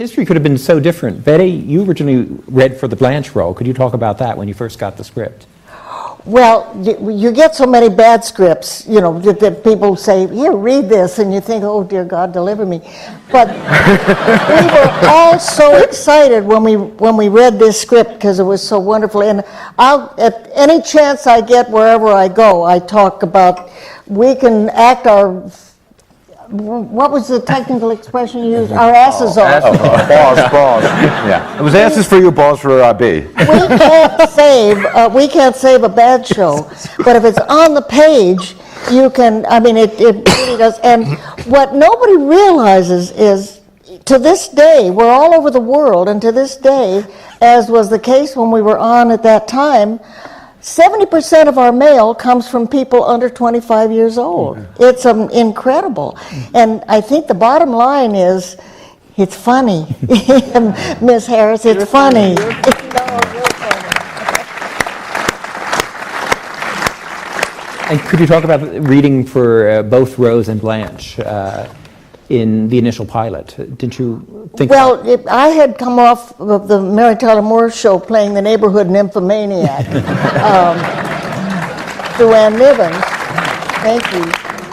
history could have been so different. Betty, you originally read for the Blanche role. Could you talk about that when you first got the script? Well, you get so many bad scripts, that people say, here, read this, and you think, oh, dear God, deliver me. But we were all so excited when we read this script because it was so wonderful. And at any chance I get wherever I go, I talk about, we can act our, what was the technical expression you used? Our asses off. Balls. Yeah. It was asses for you, balls for RB. We can't save a bad show, but if it's on the page, you can, it really does. And what nobody realizes is, to this day, we're all over the world, and to this day, as was the case when we were on at that time, 70% of our mail comes from people under 25 years old. It's incredible. And I think the bottom line is, it's funny. Miss Harris, it's funny. And could you talk about reading for both Rose and Blanche in the initial pilot? Didn't you think? Well, I had come off of the Mary Tyler Moore show playing the neighborhood nymphomaniac, Joanne Niven. Thank you.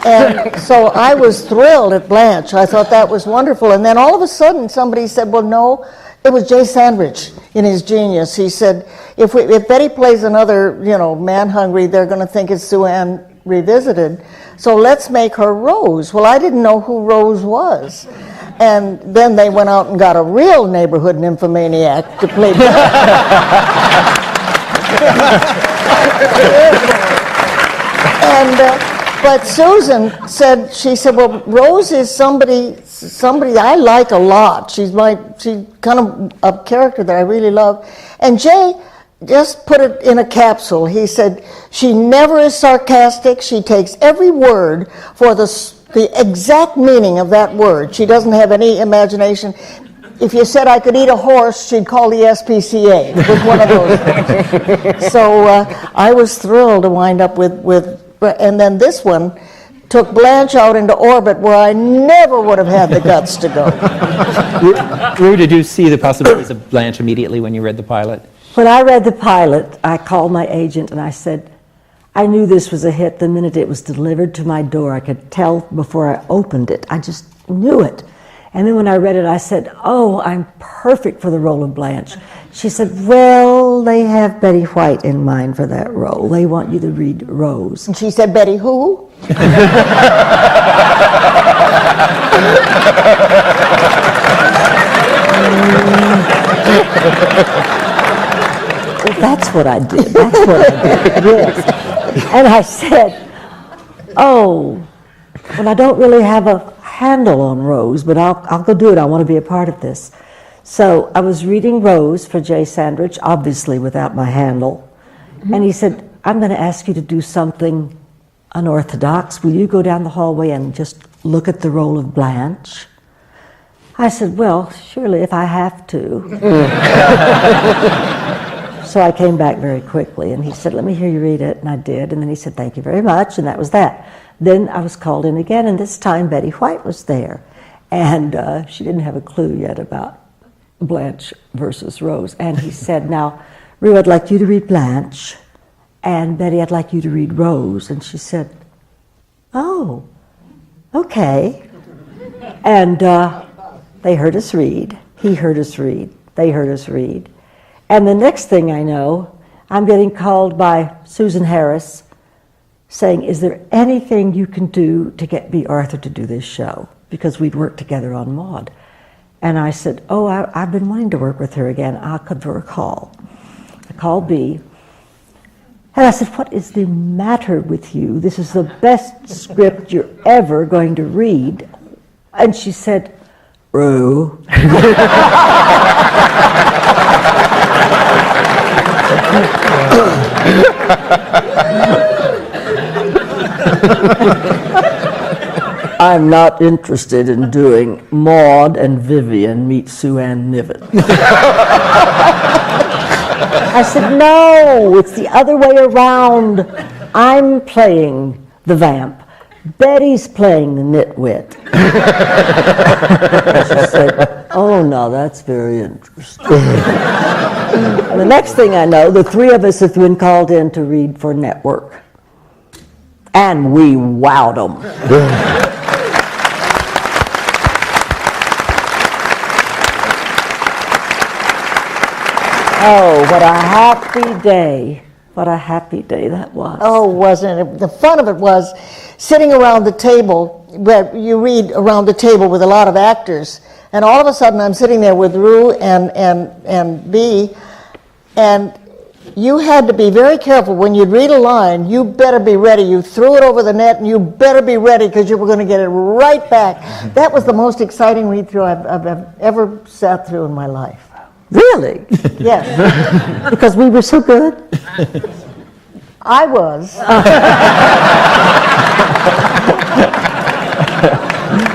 And so I was thrilled at Blanche. I thought that was wonderful. And then all of a sudden somebody said, well, no, it was Jay Sandrich in his genius. He said, if Betty plays another, Man Hungry, they're going to think it's Sue Ann revisited. So let's make her Rose. Well, I didn't know who Rose was. And then they went out and got a real neighborhood nymphomaniac to play. But Susan said, well, Rose is somebody I like a lot. She's kind of a character that I really love. And Jay just put it in a capsule. He said, she never is sarcastic. She takes every word for the exact meaning of that word. She doesn't have any imagination. If you said I could eat a horse, she'd call the SPCA. It was one of those things. So I was thrilled to wind up with, and then this one took Blanche out into orbit where I never would have had the guts to go. Rue, did you see the possibilities of Blanche immediately when you read the pilot? When I read the pilot, I called my agent and I said, I knew this was a hit the minute it was delivered to my door. I could tell before I opened it. I just knew it. And then when I read it, I said, oh, I'm perfect for the role of Blanche. She said, well, they have Betty White in mind for that role. They want you to read Rose. And she said, Betty who? Well, that's what I did. Yes. And I said, oh, well, I don't really have a handle on Rose, but I'll go do it. I want to be a part of this. So I was reading Rose for Jay Sandrich, obviously without my handle. Mm-hmm. And he said, I'm going to ask you to do something unorthodox. Will you go down the hallway and just look at the role of Blanche? I said, well, surely if I have to. So I came back very quickly, and he said, let me hear you read it, and I did. And then he said, thank you very much, and that was that. Then I was called in again, and this time Betty White was there. And she didn't have a clue yet about Blanche versus Rose. And he said, now, Rue, I'd like you to read Blanche, and Betty, I'd like you to read Rose. And she said, oh, okay. And they heard us read. He heard us read. They heard us read. And the next thing I know, I'm getting called by Susan Harris saying, is there anything you can do to get B. Arthur to do this show? Because we'd worked together on Maude. And I said, oh, I've been wanting to work with her again. I'll give her a call. I called B. And I said, what is the matter with you? This is the best script you're ever going to read. And she said, Rue. I'm not interested in doing Maude and Vivian meet Sue Ann Niven. I said, no, it's the other way around. I'm playing the vamp. Betty's playing the nitwit. She said, oh, no, that's very interesting. And the next thing I know, the three of us have been called in to read for network. And we wowed them. Oh, what a happy day. What a happy day that was. Oh, wasn't it? The fun of it was sitting around the table, where you read around the table with a lot of actors, and all of a sudden I'm sitting there with Rue and Bea, and you had to be very careful. When you'd read a line, you better be ready. You threw it over the net, and you better be ready because you were going to get it right back. That was the most exciting read-through I've ever sat through in my life. Really? Yes. Because we were so good? I was.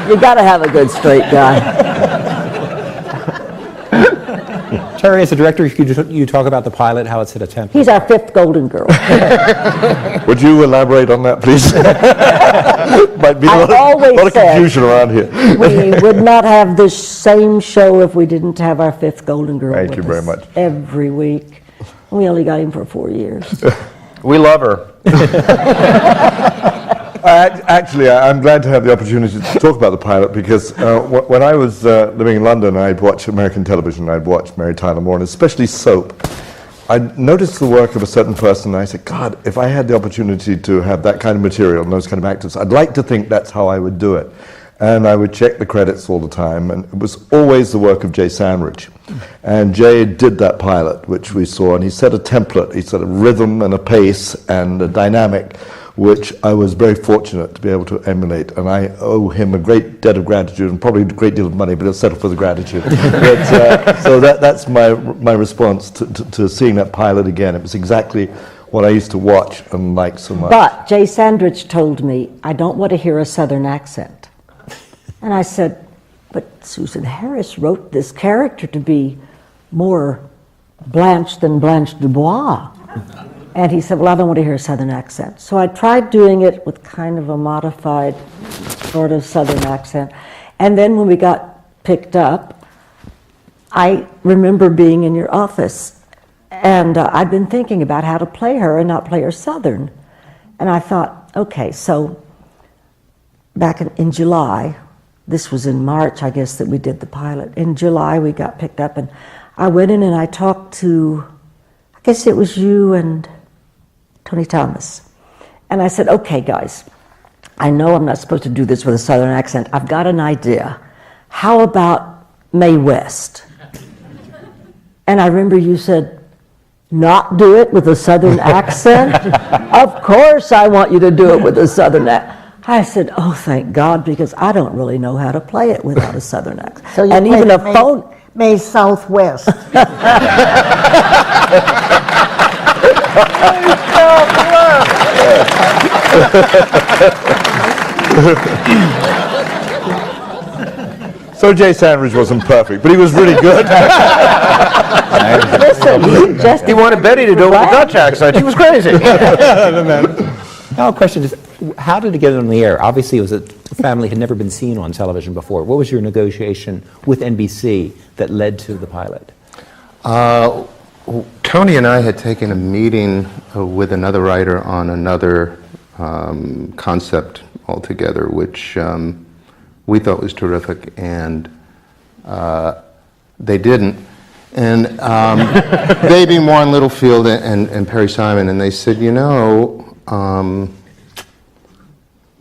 You got to have a good straight guy. Terry, as a director, could you talk about the pilot, how it's hit a template? He's our fifth Golden Girl. Would you elaborate on that, please? Might be a lot of confusion around here. We would not have this same show if we didn't have our fifth Golden Girl. Thank you very much. Every week. We only got him for 4 years. We love her. Actually, I'm glad to have the opportunity to talk about the pilot because when I was living in London, I'd watch American television, I'd watch Mary Tyler Moore, and especially soap. I noticed the work of a certain person, and I said, God, if I had the opportunity to have that kind of material and those kind of actors, I'd like to think that's how I would do it. And I would check the credits all the time, and it was always the work of Jay Sandridge. And Jay did that pilot, which we saw, and he set a template, he set a rhythm and a pace and a dynamic, which I was very fortunate to be able to emulate. And I owe him a great debt of gratitude, and probably a great deal of money, but I'll settle for the gratitude. So that's my response to seeing that pilot again. It was exactly what I used to watch and like so much. But Jay Sandridge told me, I don't want to hear a Southern accent. And I said, but Susan Harris wrote this character to be more Blanche than Blanche Dubois. And he said, well, I don't want to hear a Southern accent. So I tried doing it with kind of a modified sort of Southern accent. And then when we got picked up, I remember being in your office. And I'd been thinking about how to play her and not play her Southern. And I thought, okay, so back in July, this was in March, I guess, that we did the pilot. In July, we got picked up, and I went in and I talked to, I guess it was you and Tony Thomas. And I said, okay, guys, I know I'm not supposed to do this with a Southern accent. I've got an idea. How about Mae West? And I remember you said, not do it with a Southern accent? Of course I want you to do it with a Southern accent. I said, oh, thank God, because I don't really know how to play it without a Southern accent. So you and even a phone. May Southwest. So Jay Sandridge wasn't perfect, but he was really good. Listen, He wanted Betty to do it with a Dutch accent. He was crazy. Now, the question is, how did it get on the air? Obviously, it was a family had never been seen on television before. What was your negotiation with NBC that led to the pilot? Tony and I had taken a meeting with another writer on another concept altogether, which we thought was terrific, and they didn't. And they being Warren Littlefield and Perry Simon, and they said, you know,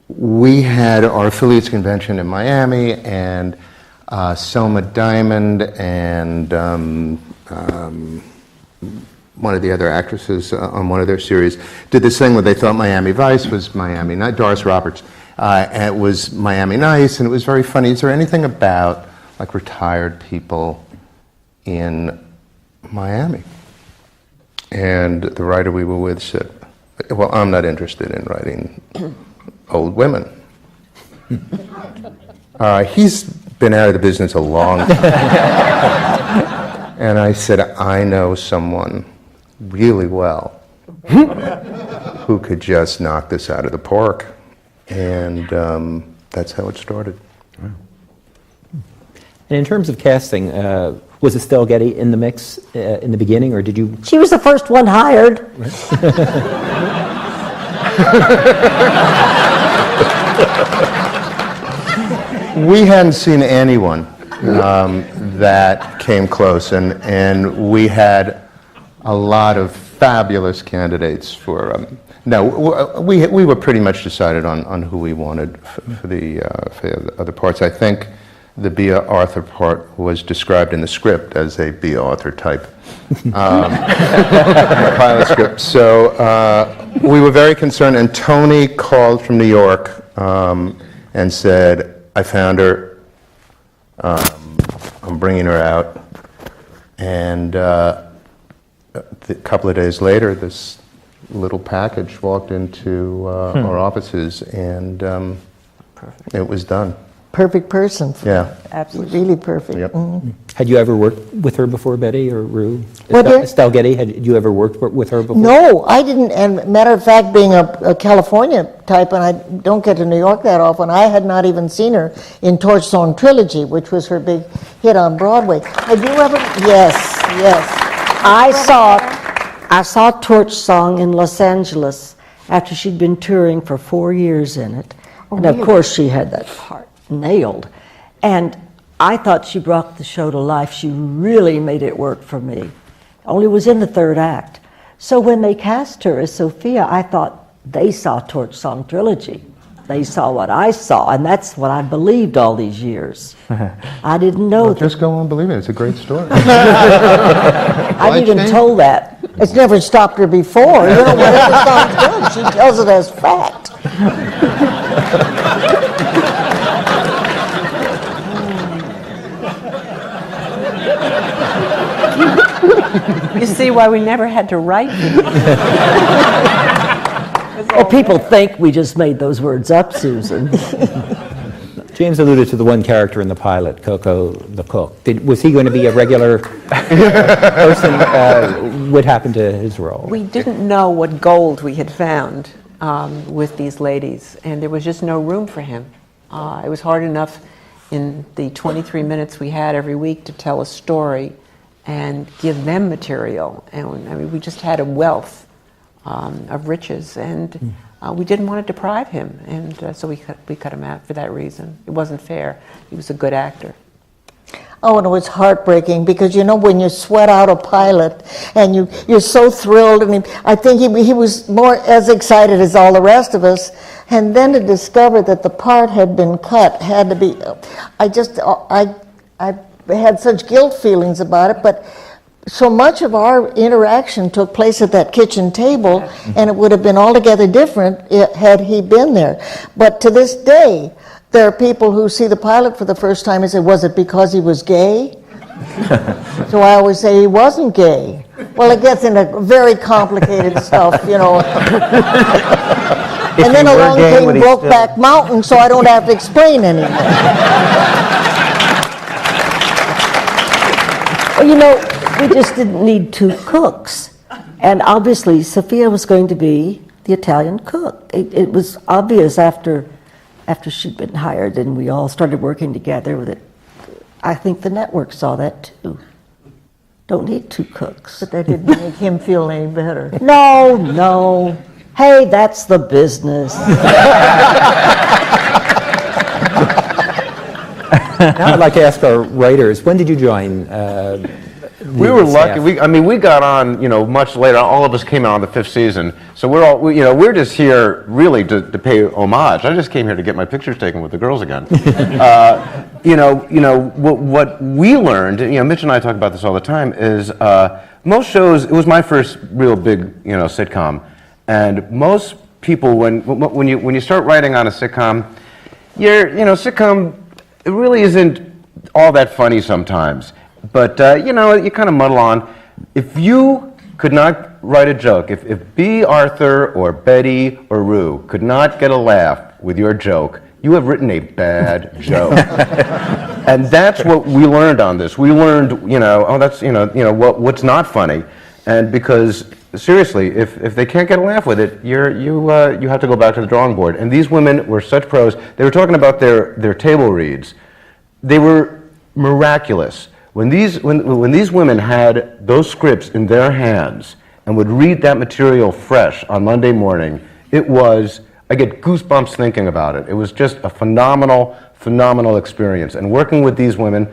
we had our affiliates convention in Miami, and Selma Diamond and one of the other actresses on one of their series did this thing where they thought Miami Vice was Miami, not Doris Roberts, and it was Miami Nice, and it was very funny. Is there anything about like retired people in Miami? And the writer we were with said, well, I'm not interested in writing old women. He's been out of the business a long time. And I said, I know someone really well who could just knock this out of the park. And that's how it started. And in terms of casting, was Estelle Getty in the mix in the beginning, or did you? She was the first one hired. We hadn't seen anyone that came close, and we had a lot of fabulous candidates for. We were pretty much decided on who we wanted for the other parts. I think the Bea Arthur part was described in the script as a Bea Arthur type pilot script. So we were very concerned, and Tony called from New York and said, I found her, I'm bringing her out. And a couple of days later, this little package walked into our offices, and it was done. Perfect person. Yeah. Absolutely. Really perfect. Yep. Mhm. Had you ever worked with her before, Betty or Rue? What, dear? Estelle Getty, had you ever worked with her before? No, I didn't. And matter of fact, being a California type, and I don't get to New York that often, I had not even seen her in Torch Song Trilogy, which was her big hit on Broadway. Have you ever? Yes, yes. I saw Torch Song in Los Angeles after she'd been touring for 4 years in it. And of course she had that part nailed. And I thought she brought the show to life. She really made it work for me. Only was in the third act. So when they cast her as Sophia, I thought they saw Torch Song Trilogy. They saw what I saw, and that's what I believed all these years. I didn't know that. Just go on believing it. It's a great story. I've even told that. It's never stopped her before. You know, whatever sounds good, she tells it as fact. You see why we never had to write them. Well, people think we just made those words up, Susan. James alluded to the one character in the pilot, Coco the cook. Was he going to be a regular person? What happened to his role? We didn't know what gold we had found with these ladies, and there was just no room for him. It was hard enough in the 23 minutes we had every week to tell a story and give them material. And I mean, we just had a wealth of riches, and we didn't want to deprive him, and so we cut him out for that reason. It wasn't fair. He was a good actor. Oh, and it was heartbreaking because, you know, when you sweat out a pilot and you're so thrilled, and I think he was more as excited as all the rest of us, and then to discover that the part had been cut had to be, I had such guilt feelings about it, but so much of our interaction took place at that kitchen table, and it would have been altogether different had he been there. But to this day, there are people who see the pilot for the first time and say, was it because he was gay? So I always say he wasn't gay. Well, it gets into very complicated stuff, you know. And then along came Brokeback Mountain, so I don't have to explain anything. Well, you know, we just didn't need two cooks. And obviously, Sophia was going to be the Italian cook. It was obvious after she'd been hired and we all started working together with it. I think the network saw that too. Don't need two cooks. But that didn't make him feel any better. No. Hey, that's the business. Now I'd like to ask our writers, when did you join? We were lucky. staff? We got on, much later. All of us came out on the 5th season, so we're just here really to pay homage. I just came here to get my pictures taken with the girls again. What we learned, Mitch and I talk about this all the time, is most shows. It was my first real big, sitcom, and most people when you start writing on a sitcom, sitcom, it really isn't all that funny sometimes. But, you kind of muddle on. If you could not write a joke, if Bea Arthur or Betty or Rue could not get a laugh with your joke, you have written a bad joke. And that's what we learned on this. We learned, that's, what's not funny. And because, seriously, if they can't get a laugh with it, you have to go back to the drawing board. And these women were such pros. They were talking about their table reads. They were miraculous. When these women had those scripts in their hands and would read that material fresh on Monday morning, I get goosebumps thinking about it. It was just a phenomenal experience. And working with these women,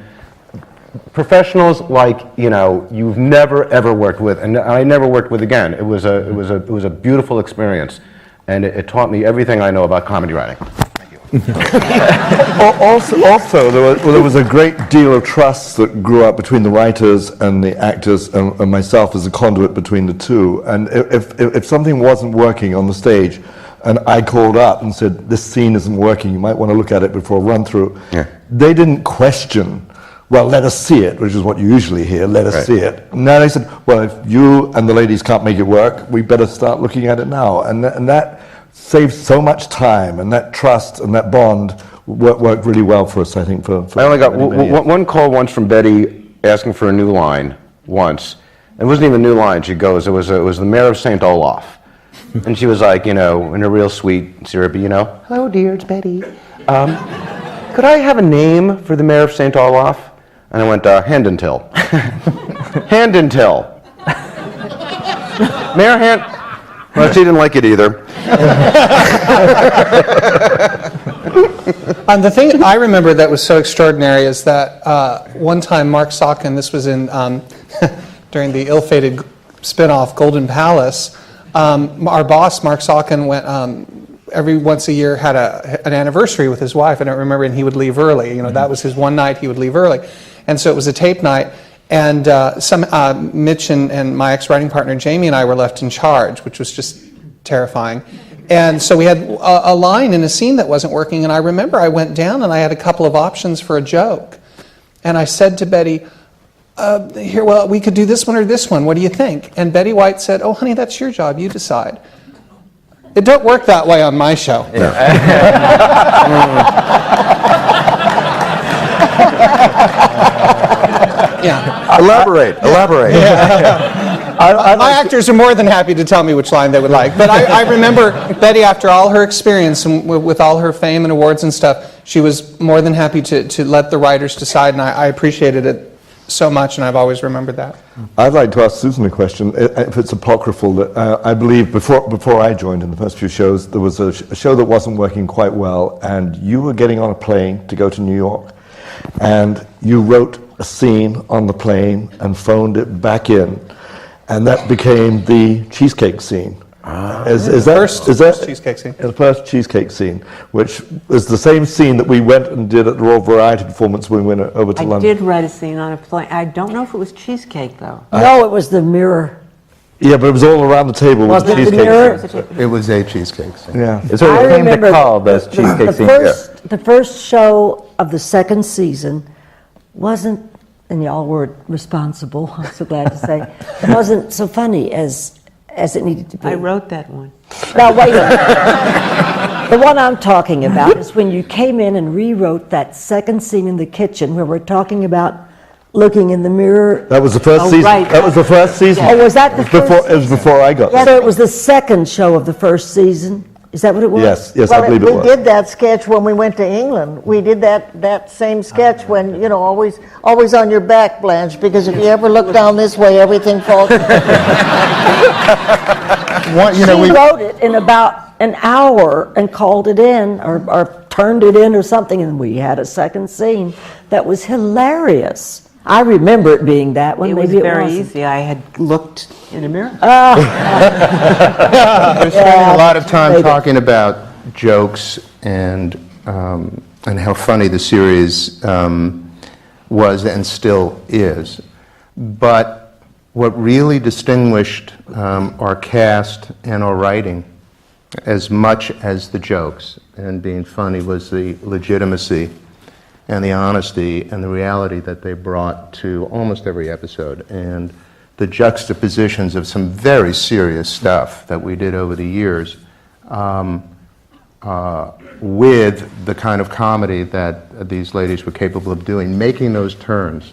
professionals like you've never ever worked with, and I never worked with again. It was a beautiful experience, and it taught me everything I know about comedy writing. Thank you. Also, there was a great deal of trust that grew up between the writers and the actors and myself as a conduit between the two. And if something wasn't working on the stage, and I called up and said, "This scene isn't working. You might want to look at it before run through." Yeah. They didn't question. Well, let us see it, which is what you usually hear, let us see it. Now they said, well, if you and the ladies can't make it work, we better start looking at it now. And that saved so much time, and that trust and that bond worked really well for us, I think. I only got one call once from Betty asking for a new line once. It wasn't even a new line. She goes, it was the mayor of St. Olaf. And she was like, in a real sweet, syrupy, "Hello, dear, it's Betty. Could I have a name for the mayor of St. Olaf?" And I went, Handentil. Handentil. Mayor Well, she didn't like it either. The thing I remember that was so extraordinary is that one time Mark Saucon, this was in during the ill-fated spin-off Golden Palace, our boss, Mark Saucon, went every once a year had an anniversary with his wife. I don't remember, and he would leave early. That was his one night he would leave early. And so it was a tape night, and Mitch and my ex-writing partner Jamie and I were left in charge, which was just terrifying. And so we had a line in a scene that wasn't working, and I remember I went down and I had a couple of options for a joke. And I said to Betty, well, we could do this one or this one. What do you think? And Betty White said, "Oh, honey, that's your job. You decide." It don't work that way on my show. Yeah. Elaborate. My actors are more than happy to tell me which line they would like. But I remember Betty, after all her experience and with all her fame and awards and stuff, she was more than happy to let the writers decide, and I appreciated it so much, and I've always remembered that. I'd like to ask Susan a question, if it's apocryphal, that I believe before I joined in the first few shows, there was a show that wasn't working quite well, and you were getting on a plane to go to New York, and you wrote a scene on the plane and phoned it back in, and that became the cheesecake scene. Is that cheesecake scene? The first cheesecake scene, which is the same scene that we went and did at the Royal Variety Performance when we went over to London. I did write a scene on a plane. I don't know if it was cheesecake, though. No, it was the mirror. Yeah, but it was all around the table with Was it the cheesecake. mirror? It was a cheesecake scene. Yeah. It's what I it came to remember call those cheesecake scenes. The first show of the second season wasn't, and y'all were responsible, I'm so glad to say, wasn't so funny as it needed to be. I wrote that one. Now, wait a minute. The one I'm talking about is when you came in and rewrote that second scene in the kitchen where we're talking about looking in the mirror. That was the first season. Right. That was the first season. Oh, was that the first? It was before I got there. So it was the second show of the first season? Is that what it was? Yes, I believe it was. We did that sketch when we went to England. We did that same sketch when, always on your back, Blanche, because if you ever look down this way, everything falls. She wrote it in about an hour and called it in or turned it in or something, and we had a second scene that was hilarious. I remember it being that one. It was Maybe very wasn't. easy. I had looked in a mirror. We're spending a lot of time talking about jokes and how funny the series was and still is. But what really distinguished our cast and our writing, as much as the jokes and being funny, was the legitimacy and the honesty and the reality that they brought to almost every episode, and the juxtapositions of some very serious stuff that we did over the years with the kind of comedy that these ladies were capable of doing, making those turns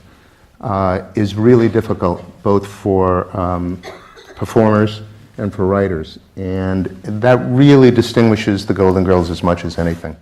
is really difficult, both for performers and for writers. And that really distinguishes the Golden Girls as much as anything.